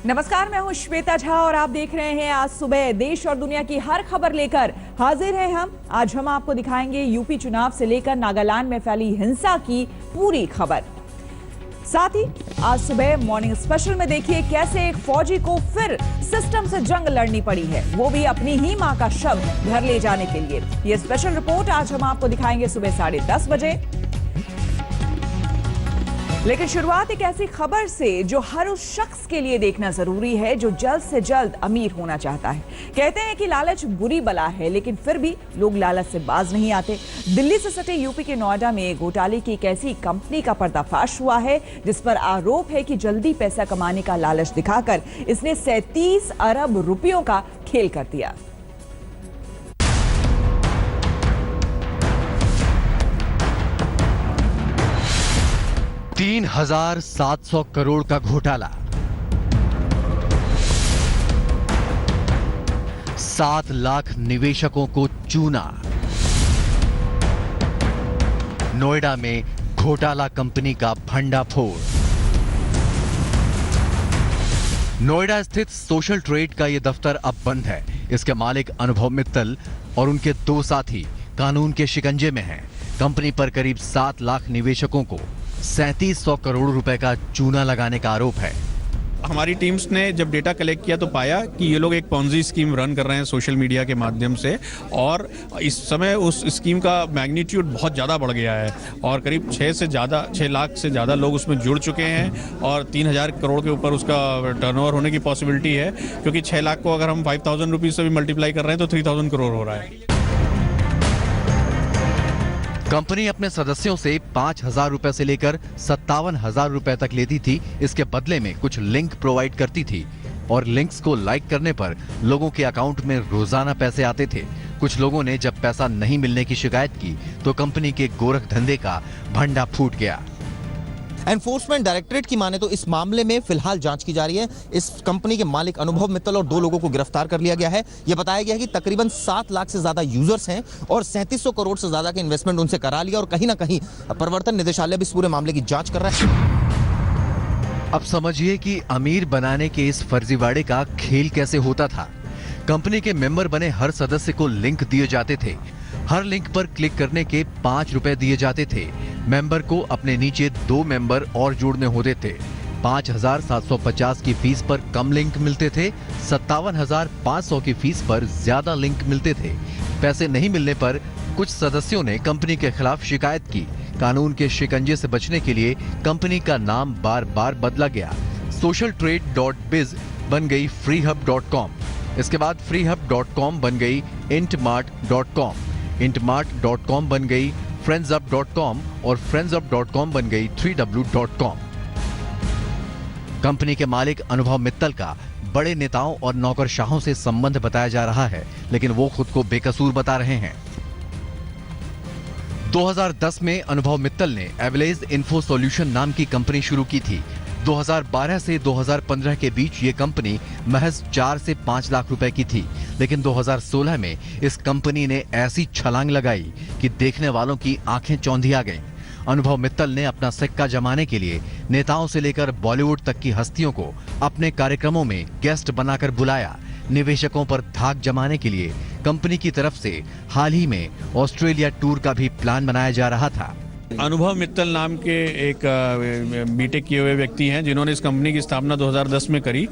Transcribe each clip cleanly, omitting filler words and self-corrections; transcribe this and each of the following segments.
नमस्कार, मैं हूं श्वेता झा और आप देख रहे हैं आज सुबह। देश और दुनिया की हर खबर लेकर हाजिर हैं हम। आज हम आपको दिखाएंगे यूपी चुनाव से लेकर नागालैंड में फैली हिंसा की पूरी खबर। साथ ही आज सुबह मॉर्निंग स्पेशल में देखिए कैसे एक फौजी को फिर सिस्टम से जंग लड़नी पड़ी है, वो भी अपनी ही मां का शव घर ले जाने के लिए। ये स्पेशल रिपोर्ट आज हम आपको दिखाएंगे सुबह 10:30 बजे। लेकिन शुरुआत एक ऐसी खबर से जो हर उस शख्स के लिए देखना जरूरी है जो जल्द से जल्द अमीर होना चाहता है। कहते हैं कि लालच बुरी बला है, लेकिन फिर भी लोग लालच से बाज नहीं आते। दिल्ली से सटे यूपी के नोएडा में घोटाले की एक ऐसी कंपनी का पर्दाफाश हुआ है जिस पर आरोप है कि जल्दी पैसा कमाने का लालच दिखाकर इसने 37 अरब रुपयों का खेल कर दिया। $3,700 करोड़ का घोटाला, 7 लाख निवेशकों को चूना। नोएडा में घोटाला कंपनी का भंडाफोड़। नोएडा स्थित सोशल ट्रेड का यह दफ्तर अब बंद है। इसके मालिक अनुभव मित्तल और उनके 2 साथी कानून के शिकंजे में हैं। कंपनी पर करीब 7 लाख निवेशकों को 3700 करोड़ रुपए का चूना लगाने का आरोप है। हमारी टीम्स ने जब डेटा कलेक्ट किया तो पाया कि ये लोग एक पॉन्जी स्कीम रन कर रहे हैं सोशल मीडिया के माध्यम से, और इस समय उस स्कीम का मैग्नीट्यूड बहुत ज़्यादा बढ़ गया है और करीब 6 लाख से ज़्यादा लोग उसमें जुड़ चुके हैं और 3000 करोड़ के ऊपर उसका टर्नओवर होने की पॉसिबिलिटी है, क्योंकि 6 लाख को अगर हम 5000 रुपीज़ से भी मल्टीप्लाई कर रहे हैं तो 3000 करोड़ हो रहा है। कंपनी अपने सदस्यों से 5,000 रुपए से लेकर 57,000 रुपए तक लेती थी। इसके बदले में कुछ लिंक प्रोवाइड करती थी और लिंक्स को लाइक करने पर लोगों के अकाउंट में रोजाना पैसे आते थे। कुछ लोगों ने जब पैसा नहीं मिलने की शिकायत की तो कंपनी के गोरख धंधे का भंडा फूट गया। एनफोर्समेंट डायरेक्टरेट की माने तो इस मामले में फिलहाल जांच की जा रही है। इस कंपनी के मालिक अनुभव मित्तल और 2 लोगों को गिरफ्तार कर लिया गया है। यह बताया गया है कि तकरीबन 7 लाख से ज्यादा यूजर्स हैं और 3700 करोड़ से ज्यादा के इन्वेस्टमेंट उनसे करा लिया और कहीं ना कहीं प्रवर्तन निदेशालय भी इस पूरे मामले की जांच कर रहा है। अब समझिए कि अमीर बनाने के इस फर्जीवाड़े का खेल कैसे होता था। कंपनी के मेंबर बने हर सदस्य को लिंक दिए जाते थे। हर लिंक पर क्लिक करने के 5 रुपए दिए जाते थे। मेंबर को अपने नीचे 2 मेंबर और जोड़ने होते थे। 5,750 की फीस पर कम लिंक मिलते थे। 57,500 की फीस पर ज्यादा लिंक मिलते थे। पैसे नहीं मिलने पर कुछ सदस्यों ने कंपनी के खिलाफ शिकायत की। कानून के शिकंजे से बचने के लिए कंपनी का नाम बार बार बदला गया। socialtrade.biz बन गई freehub.com। इसके बाद freehub.com बन गई intmart.com। intmart.com बन गई friendsup.com और friendsup.com बन गई 3w.com। कंपनी के मालिक अनुभव मित्तल का बड़े नेताओं और नौकरशाहों से संबंध बताया जा रहा है, लेकिन वो खुद को बेकसूर बता रहे हैं। 2010 में अनुभव मित्तल ने एवलेज इन्फो सॉल्यूशन नाम की कंपनी शुरू की थी। 2012 से 2015 के बीच ये कंपनी महज 4 से 5 लाख रुपए की थी, लेकिन 2016 में इस कंपनी ने ऐसी छलांग लगाई कि देखने वालों की आंखें चौंधी आ गईं। अनुभव मित्तल ने अपना सिक्का जमाने के लिए नेताओं से लेकर बॉलीवुड तक की हस्तियों को अपने कार्यक्रमों में गेस्ट बनाकर बुलाया। निवेशकों पर धाक जमाने के लिए कंपनी की तरफ से हाल ही में ऑस्ट्रेलिया टूर का भी प्लान बनाया जा रहा था। अनुभव मित्तल नाम के एक बीटेक किए हुए व्यक्ति हैं जिन्होंने इस कंपनी की स्थापना 2010 में करी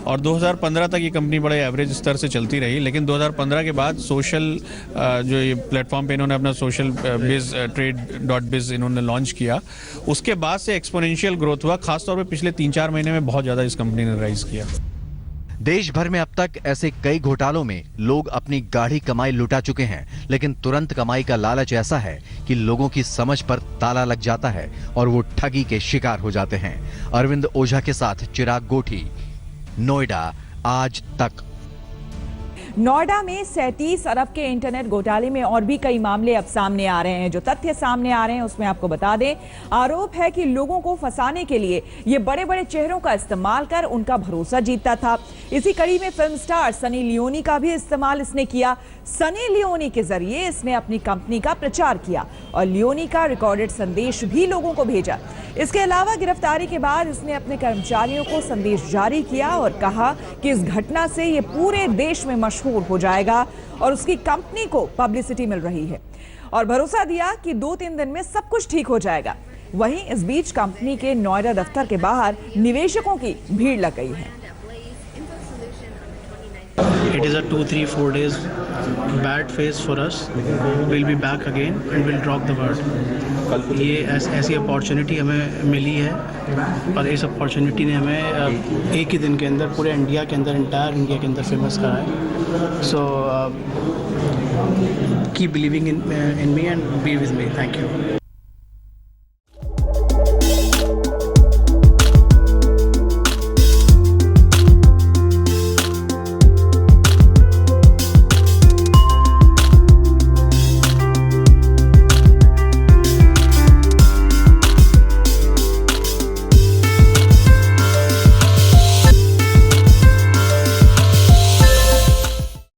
और 2015 तक ये कंपनी बड़े एवरेज स्तर से चलती रही, लेकिन 2015 के बाद सोशल जो ये प्लेटफॉर्म पे इन्होंने अपना सोशल बिज trade.biz इन्होंने लॉन्च किया। उसके बाद से एक्सपोनेंशियल ग्रोथ हुआ। खासतौर पर पिछले 3-4 महीने में बहुत ज़्यादा इस कंपनी ने राइज किया। देश भर में अब तक ऐसे कई घोटालों में लोग अपनी गाढ़ी कमाई लुटा चुके हैं, लेकिन तुरंत कमाई का लालच ऐसा है कि लोगों की समझ पर ताला लग जाता है और वो ठगी के शिकार हो जाते हैं। अरविंद ओझा के साथ चिराग गोठी, नोएडा आज तक। नोएडा में 37 अरब के इंटरनेट घोटाले में और भी कई मामले अब सामने आ रहे हैं। जो तथ्य सामने आ रहे हैं उसमें आपको बता दें, आरोप है कि लोगों को फंसाने के लिए ये बड़े बड़े चेहरों का इस्तेमाल कर उनका भरोसा जीतता था। इसी कड़ी में फिल्म स्टार सनी लियोनी का भी इस्तेमाल इसने किया। सनी लियोनी के जरिए इसने अपनी कंपनी का प्रचार किया और लियोनी का रिकॉर्डेड संदेश भी लोगों को भेजा। इसके अलावा गिरफ्तारी के बाद इसने अपने कर्मचारियों को संदेश जारी किया और कहा कि इस घटना से ये पूरे देश में मशहूर हो जाएगा और उसकी कंपनी को पब्लिसिटी मिल रही है और भरोसा दिया कि 2-3 दिन में सब कुछ ठीक हो जाएगा। वहीं इस बीच कंपनी के नोएडा दफ्तर के बाहर निवेशकों की भीड़ लग गई है। It is a 2-3-4 days bad phase for us. We'll be back again and we'll rock the world. ये ऐसी अपॉर्चुनिटी हमें मिली है और इस अपॉर्चुनिटी ने हमें एक ही दिन के अंदर पूरे इंडिया के अंदर इंटायर इंडिया के अंदर फेमस करा है। So keep believing in me and be with me. Thank you.